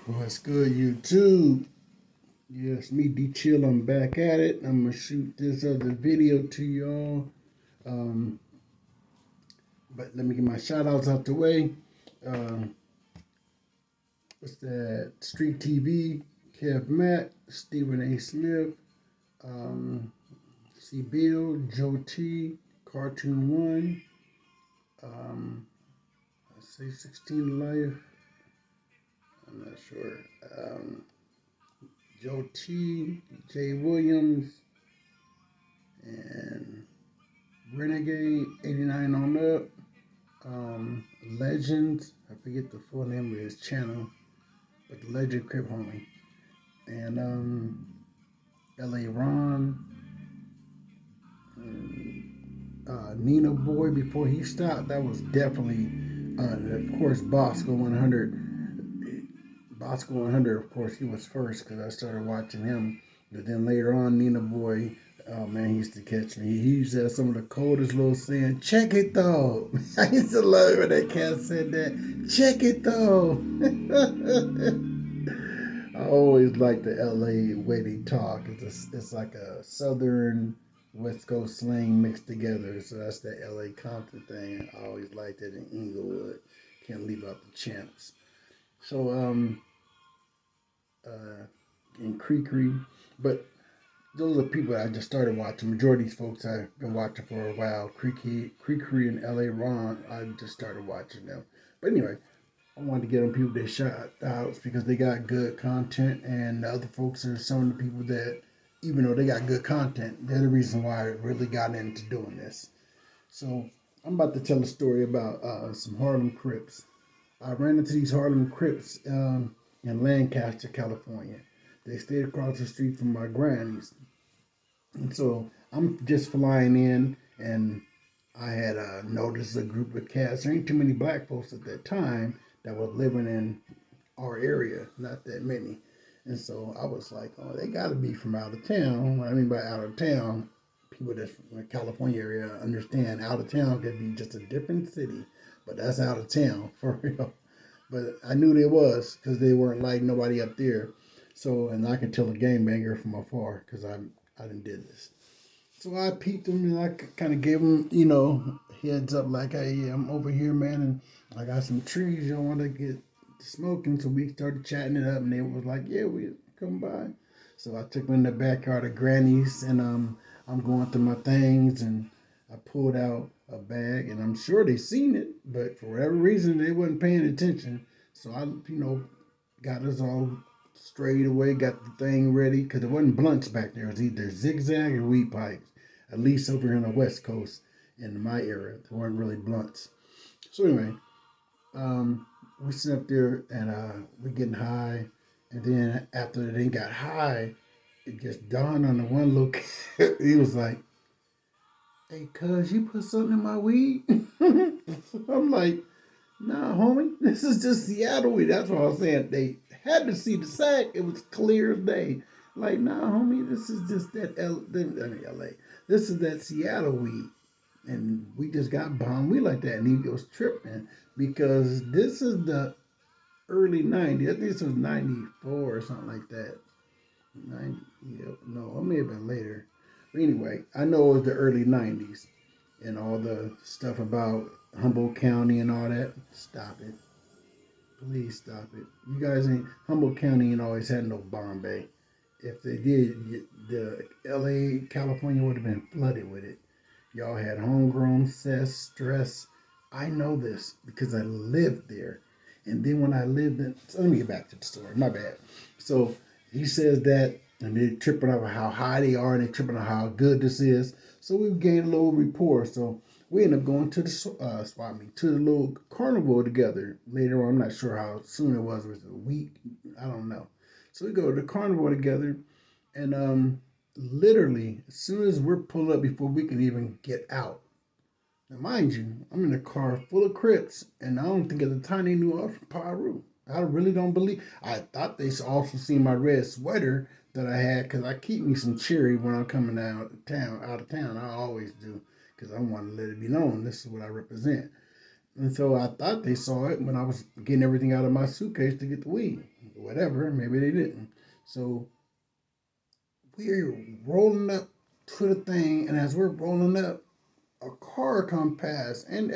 What's good, YouTube? Yes, me, D Chill. I'm back at it. I'm gonna shoot this other video to y'all. Um, but let me get my shout outs out the way. Um, what's that? Street TV, Kev Matt, Stephen A. Smith, um, C. Bill, Joe T, Cartoon One, um, I say 16 Life. I'm not sure. Joe T, Jay Williams, and Renegade 89 on up. Legends, I forget the full name of his channel, but the Legend Crip Homie. And LA Ron, Nina Boy before he stopped. That was definitely, of course, Bosco 100. Bosco 100, of course, he was first because I started watching him. But then later on, Nina Boy, oh man, he used to catch me. He used to have some of the coldest little saying, check it though. I used to love it when that cat said that. Check it though. I always like the LA way they talk. It's like a southern West Coast slang mixed together. So that's the LA Compton thing. I always liked it in Inglewood. Can't leave out the champs. So in Creekery. But those are people I just started watching. Majority of these folks I've been watching for a while. Creekery and LA Ron, I just started watching them. But anyway, I wanted to get them people their shout outs because they got good content, and the other folks are some of the people that, even though they got good content, they're the reason why I really got into doing this. So I'm about to tell a story about some Harlem Crips. I ran into these Harlem Crips in Lancaster, California. They stayed across the street from my granny's. And so I'm just flying in, and I had noticed a group of cats. There ain't too many black folks at that time that was living in our area, not that many. And so I was like, oh, they got to be from out of town. What I mean by out of town, people that's from the California area understand out of town could be just a different city, but that's out of town for real. But I knew they was because they weren't like nobody up there. So, and I could tell a gangbanger from afar because I didn't did this. So I peeped them and I kind of gave them, heads up like, hey, yeah, I'm over here, man, and I got some trees. You want to get smoking? So we started chatting it up, and they was like, yeah, we come by. So I took them in the backyard of Granny's, and I'm going through my things, and I pulled out a bag, and I'm sure they seen it, but for whatever reason, they wasn't paying attention. So I, got us all straight away, got the thing ready, because it wasn't blunts back there. It was either zigzag or weed pipes. At least over here on the West Coast, in my area, there weren't really blunts. So anyway, we sit up there and we getting high, and then after they got high, it just dawned on the one look. He was like, "Hey, cuz, you put something in my weed?" I'm like, "Nah, homie, this is just Seattle weed." That's what I was saying. They had to see the sack. It was clear as day. Like, nah, homie, this is just LA. This is that Seattle weed. And we just got bombed. We like that. And he was tripping because this is the early 90s. I think this was 94 or something like that. 90, yeah, no, it may have been later. But anyway, I know it was the early 90s and all the stuff about Humboldt County and all that. Stop it. Please stop it. You guys ain't, Humboldt County ain't always had no Bombay. If they did, the LA, California would have been flooded with it. Y'all had homegrown cess, stress. I know this because I lived there. And then when I lived in, so let me get back to the story. My bad. So he says that, and they're tripping over how high they are, and they're tripping on how good this is. So we gained a little rapport. So we ended up going to the to the little carnival together later on. I'm not sure how soon it was. Was it a week? I don't know. So we go to the carnival together, and literally, as soon as we're pulled up before we can even get out. Now, mind you, I'm in a car full of Crips, and I don't think at the time they knew I was from Peru. I really don't believe. I thought they also seen my red sweater that I had because I keep me some cherry when I'm coming out of town. Out of town, I always do because I want to let it be known this is what I represent. And so I thought they saw it when I was getting everything out of my suitcase to get the weed. whatever. Maybe they didn't. So we're rolling up to the thing, and as we're rolling up, a car come past, and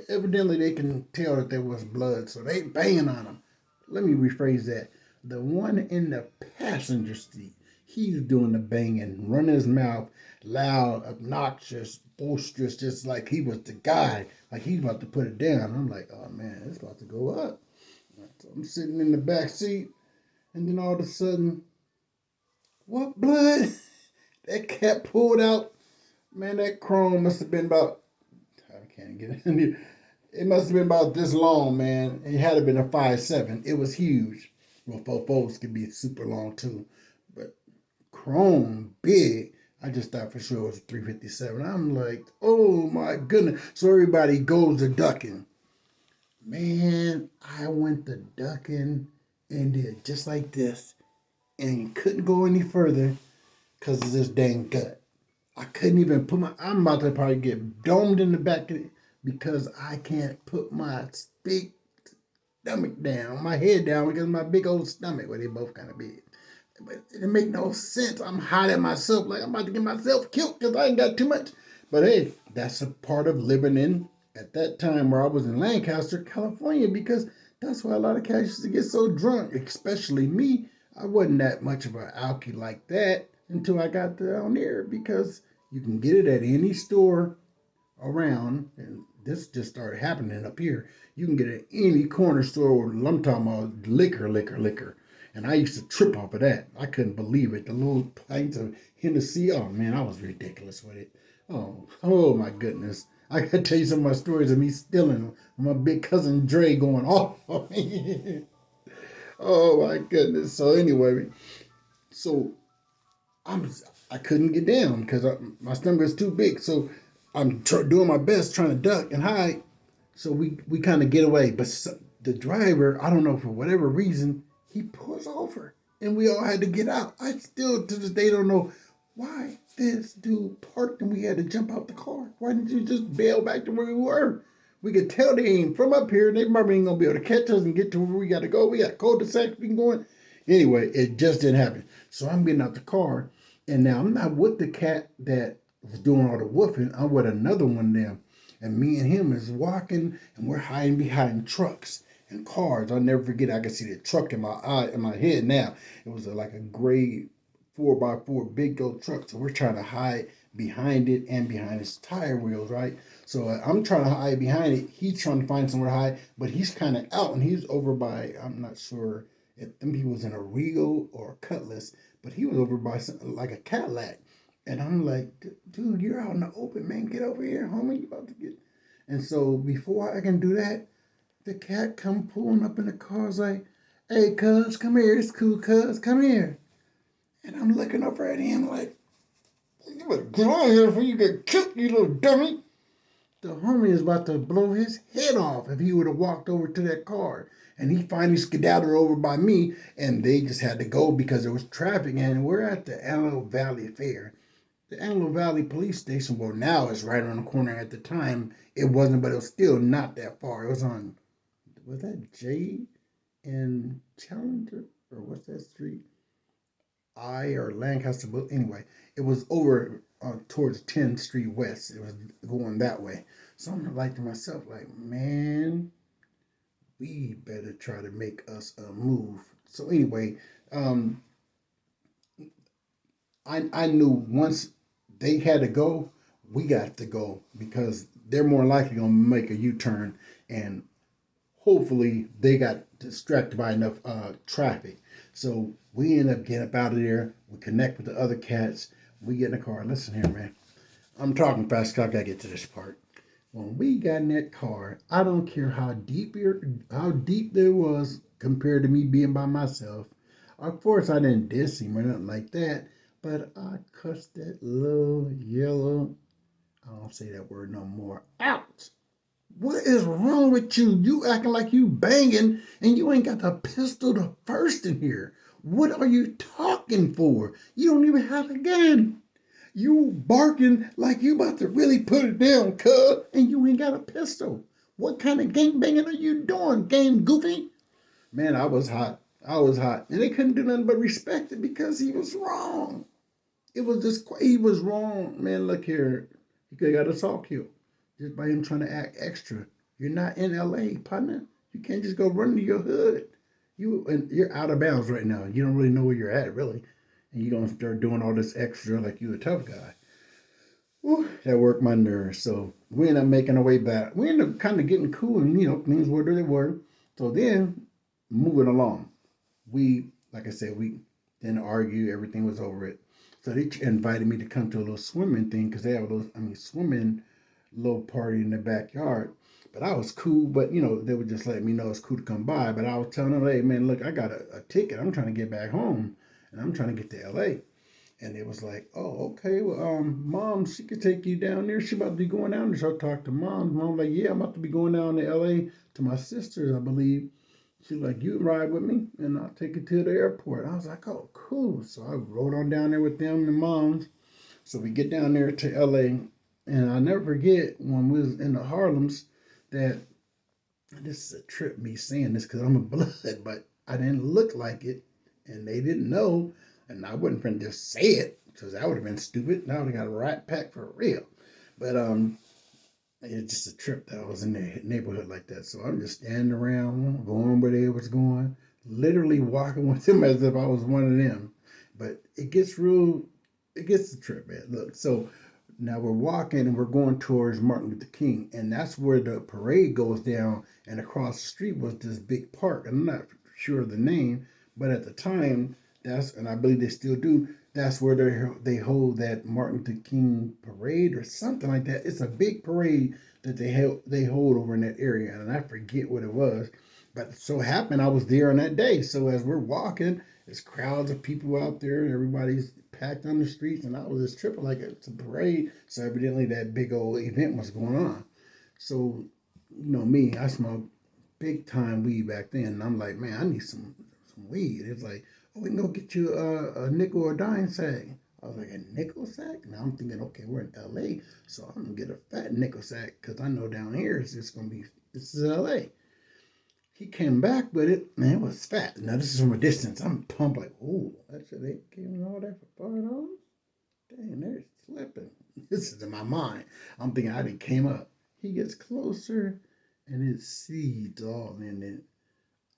evidently they can tell that there was blood, so they banging on him. Let me rephrase that. The one in the passenger seat, he's doing the banging, running his mouth, loud, obnoxious, boisterous, just like he was the guy, like he's about to put it down. I'm like, oh man, it's about to go up. So I'm sitting in the back seat, and then all of a sudden, what blood? That cat pulled out. Man, that chrome must have been about, I can't get it in here. It must have been about this long, man. It had to have been a 5'7". It was huge. Well, folks could be super long too. But chrome, big. I just thought for sure it was 357. I'm like, oh my goodness. So everybody goes to ducking. Man, I went to ducking and did just like this and couldn't go any further because of this dang gut. I couldn't even put I'm about to probably get domed in the back of it because I can't put my big stomach down, my head down because of my big old stomach. Well, they both kind of big. But it make no sense. I'm hot at myself like I'm about to get myself killed because I ain't got too much. But hey, that's a part of living in, at that time where I was in Lancaster, California, because that's why a lot of cats used to get so drunk, especially me. I wasn't that much of an alky like that until I got down there because you can get it at any store around, and this just started happening up here. You can get it at any corner store. I'm talking about liquor. And I used to trip off of that. I couldn't believe it. The little pints of Hennessy. Oh man, I was ridiculous with it. Oh my goodness. I gotta tell you some of my stories of me stealing them. My big cousin Dre going off on me. Oh my goodness. So anyway, so I couldn't get down because my stomach was too big. So I'm doing my best trying to duck and hide. So we kind of get away. But the driver, I don't know, for whatever reason, he pulls over. And we all had to get out. I still to this day don't know why this dude parked and we had to jump out the car. Why didn't you just bail back to where we were? We could tell they ain't from up here and they probably ain't going to be able to catch us and get to where we got to go. We got cul-de-sac we can go in. Anyway, it just didn't happen. So I'm getting out the car. And now I'm not with the cat that was doing all the woofing. I'm with another one there. And me and him is walking and we're hiding behind trucks and cars. I'll never forget, I could see the truck in my eye, in my head now. It was like a gray 4x4 big old truck. So we're trying to hide behind it and behind its tire wheels, right? So I'm trying to hide behind it. He's trying to find somewhere to hide, but he's kind of out and he's over by, I'm not sure if he was in a Regal or a Cutlass, but he was over by something like a Cadillac. And I'm like, dude, you're out in the open, man. Get over here, homie. You about to get. And so before I can do that, the cat come pulling up in the car. It's like, hey, cuz, come here. It's cool, cuz, come here. And I'm looking over at him like, you better get on here before you get killed, you little dummy. The homie is about to blow his head off if he would have walked over to that car. And he finally skedaddled over by me, and they just had to go because there was traffic. And we're at the Antelope Valley Fair. The Antelope Valley Police Station, well, now it's right around the corner. At the time, it wasn't, but it was still not that far. It was on, was that J and Challenger? Or what's that street? I or Lancaster, but anyway, it was over towards 10th Street West. It was going that way. So I'm like to myself, like, man, we better try to make us a move. So anyway, um, I knew once they had to go, we got to go because they're more likely gonna make a U-turn, and hopefully they got distracted by enough traffic. So we end up getting up out of there. We connect with the other cats. We get in the car. Listen here, man. I'm talking fast because I gotta get to this part. When we got in that car, I don't care how deep there was compared to me being by myself. Of course, I didn't diss him or nothing like that, but I cussed that little yellow, I don't say that word no more, out. What is wrong with you? You acting like you banging and you ain't got the pistol to first in here. What are you talking for? You don't even have a gun. You barking like you about to really put it down, cuz, and you ain't got a pistol. What kind of gang banging are you doing, game goofy? Man, I was hot. I was hot. And they couldn't do nothing but respect it because he was wrong. It was just, he was wrong. Man, look here. He could have got us all killed just by him trying to act extra. You're not in LA, partner. You can't just go run to your hood. You're out of bounds right now. You don't really know where you're at, really. And you're going to start doing all this extra like you a tough guy. Whew, that worked my nerves. So we ended up making our way back. We ended up kind of getting cool and, things were where they were. So then, moving along, like I said, we didn't argue. Everything was over it. So they invited me to come to a little swimming thing because they have a little, swimming little party in the backyard. But I was cool, but they would just let me know it's cool to come by. But I was telling them, hey man, look, I got a ticket. I'm trying to get back home and I'm trying to get to LA. And it was like, oh, okay, well, mom, she could take you down there. She about to be going down there. So I talked to mom. Mom like, yeah, I'm about to be going down to LA to my sisters, I believe. She's like, you ride with me and I'll take you to the airport. I was like, oh, cool. So I rode on down there with them and moms. So we get down there to LA. And I'll never forget when we was in the Harlems that this is a trip me saying this because I'm a blood, but I didn't look like it. And they didn't know. And I wouldn't finna just say it because that would have been stupid. Now I would have got a rat pack for real. But it's just a trip that I was in the neighborhood like that. So I'm just standing around, going where they was going, literally walking with them as if I was one of them. But it gets the trip, man. Look, so now we're walking and we're going towards Martin Luther King, and that's where the parade goes down. And across the street was this big park. I'm not sure of the name, but at the time, and I believe they still do. That's where they hold that Martin Luther King parade or something like that. It's a big parade that they hold over in that area, and I forget what it was. But it so happened I was there on that day. So as we're walking, there's crowds of people out there. Everybody's packed on the streets, and I was just tripping like it's a parade. So evidently that big old event was going on. So me, I smoked big time weed back then, and I'm like, man, I need some weed. It's like, oh, we can go get you a nickel or dime sack. I was like, a nickel sack? Now I'm thinking, okay, we're in LA, so I'm gonna get a fat nickel sack because I know down here it's just gonna be, this is LA. He came back with it, man, it was fat. Now this is from a distance. I'm pumped like, oh, that's what they gave me all that for $5? Dang, they're slipping. This is in my mind. I'm thinking I didn't came up. He gets closer and it's seeds all in it.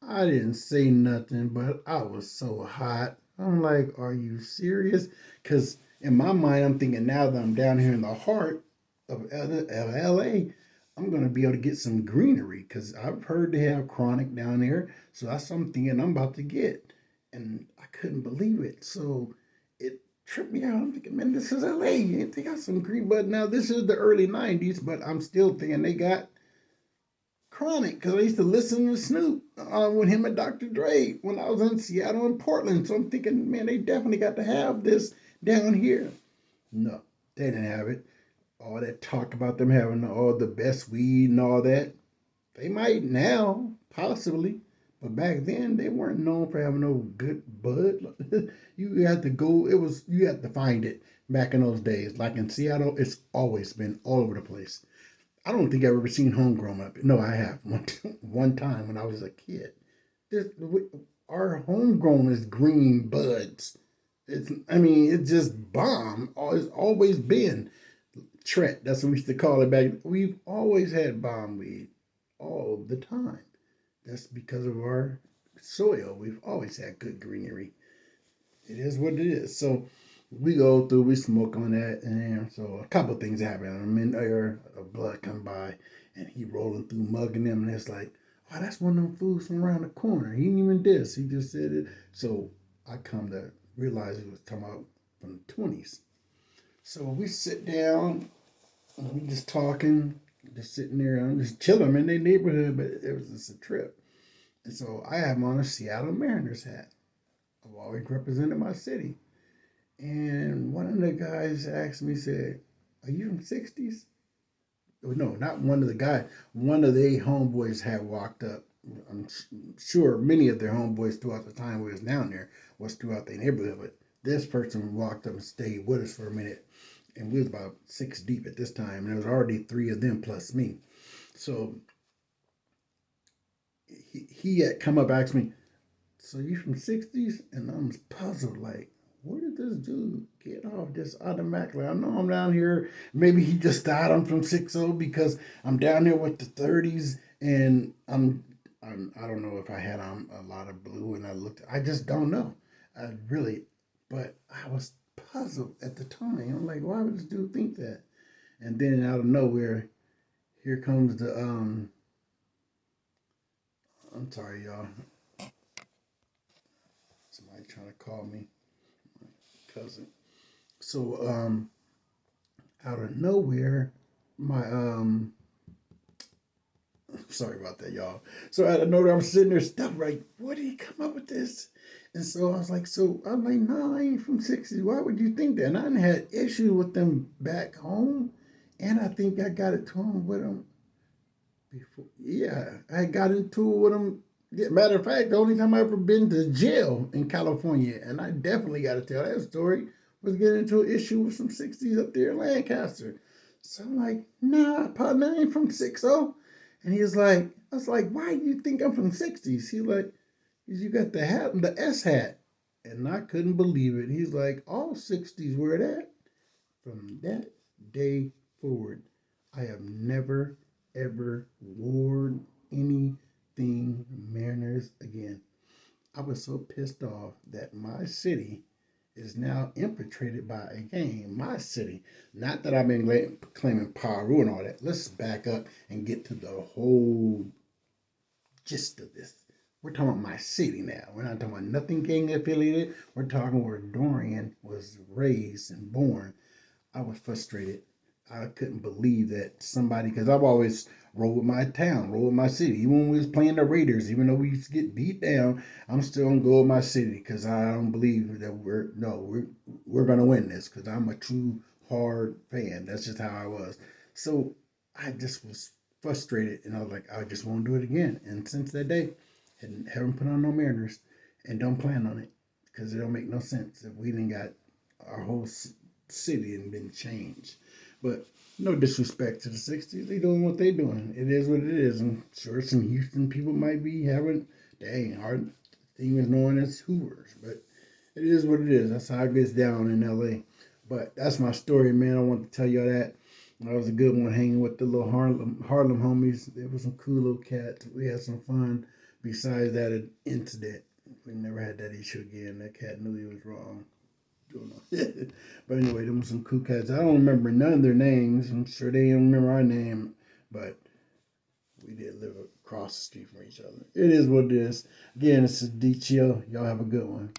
I didn't say nothing, but I was so hot. I'm like, are you serious? Because in my mind, I'm thinking now that I'm down here in the heart of LA, I'm going to be able to get some greenery because I've heard they have chronic down there. So that's something I'm about to get. And I couldn't believe it. So it tripped me out. I'm thinking, man, this is LA. They got some green. But now this is the early 90s, but I'm still thinking they got chronic because I used to listen to Snoop with him and Dr. Dre when I was in Seattle and Portland. So I'm thinking, man, they definitely got to have this down here. No, they didn't have it. All that talk about them having all the best weed and all that, they might now, possibly. But back then, they weren't known for having no good bud. You had to go, you had to find it back in those days. Like in Seattle, it's always been all over the place. I don't think I've ever seen homegrown up. No, I have one time when I was a kid. This, our homegrown is green buds. It's just bomb. It's always been Tret. That's what we used to call it back. We've always had bomb weed all the time. That's because of our soil. We've always had good greenery. It is what it is. So we go through, we smoke on that, and so a couple of things happen. I'm in there, a blood come by, and he rolling through, mugging them, and it's like, oh, that's one of them fools from around the corner. He didn't even diss. He just said it. So I come to realize he was talking about from the 20s. So we sit down, and we just talking, just sitting there. I'm just chilling. I'm in their neighborhood, but it was just a trip. And so I have on a Seattle Mariners hat. I've always represented my city. And one of the guys asked me, said, are you from 60s? No, not one of the guys. One of the homeboys had walked up. I'm sure many of their homeboys throughout the time we was down there was throughout their neighborhood, but this person walked up and stayed with us for a minute. And we was about 6 deep at this time, and there was already 3 of them plus me. So he had come up and asked me, so you from '60s? And I'm puzzled, like, where did this dude get off this automatically? I know I'm down here. Maybe he just thought I'm from 60 because I'm down here with the 30s, and I don't know if I had on a lot of blue, and I just don't know. I really, but I was puzzled at the time. I'm like, why would this dude think that? And then out of nowhere, here comes the I'm sorry, y'all. Somebody trying to call me, cousin. So out of nowhere, my sorry about that, y'all. So out of nowhere, I'm sitting there stuck. Like, where did he come up with this? And so I was like, so I'm like, no, I ain't from '60s. Why would you think that? And I had issues with them back home, and I think I got it to him with them before. Yeah, I got into it with them. Yeah, matter of fact, the only time I ever been to jail in California, and I definitely got to tell that story, was getting into an issue with some '60s up there in Lancaster. So I'm like, nah, partner, I ain't from 60. And he was like, I was like, why do you think I'm from '60s? He like, you got the hat, the S hat. And I couldn't believe it. He's like, all '60s wear that. From that day forward, I have never, ever worn anything Mariners again. I was so pissed off that my city is now infiltrated by a gang. My city. Not that I've been claiming Paru and all that. Let's back up and get to the whole gist of this. We're talking about my city now. We're not talking about nothing gang affiliated. We're talking where Dorian was raised and born. I was frustrated. I couldn't believe that somebody, because I've always rolled with my town, rolled with my city. Even when we was playing the Raiders, even though we used to get beat down, I'm still gonna go with my city because I don't believe that we're gonna win this because I'm a true hard fan. That's just how I was. So I just was frustrated, and I was like, I just won't do it again. And since that day, haven't put on no Mariners, and don't plan on it because it don't make no sense if we didn't got our whole city and been changed. But no disrespect to the '60s. They doing what they doing. It is what it is. I'm sure some Houston people might be having, dang, hard thing is known as Hoovers. But it is what it is. That's how it gets down in LA. But that's my story, man. I want to tell y'all that. That was a good one hanging with the little Harlem homies. There was some cool little cats. We had some fun. Besides that incident, we never had that issue again. That cat knew he was wrong. But anyway, them were some cool cats. I don't remember none of their names. I'm sure they don't remember our name, but we did live across the street from each other. It is what it is. Again, this is D Chill. Y'all have a good one.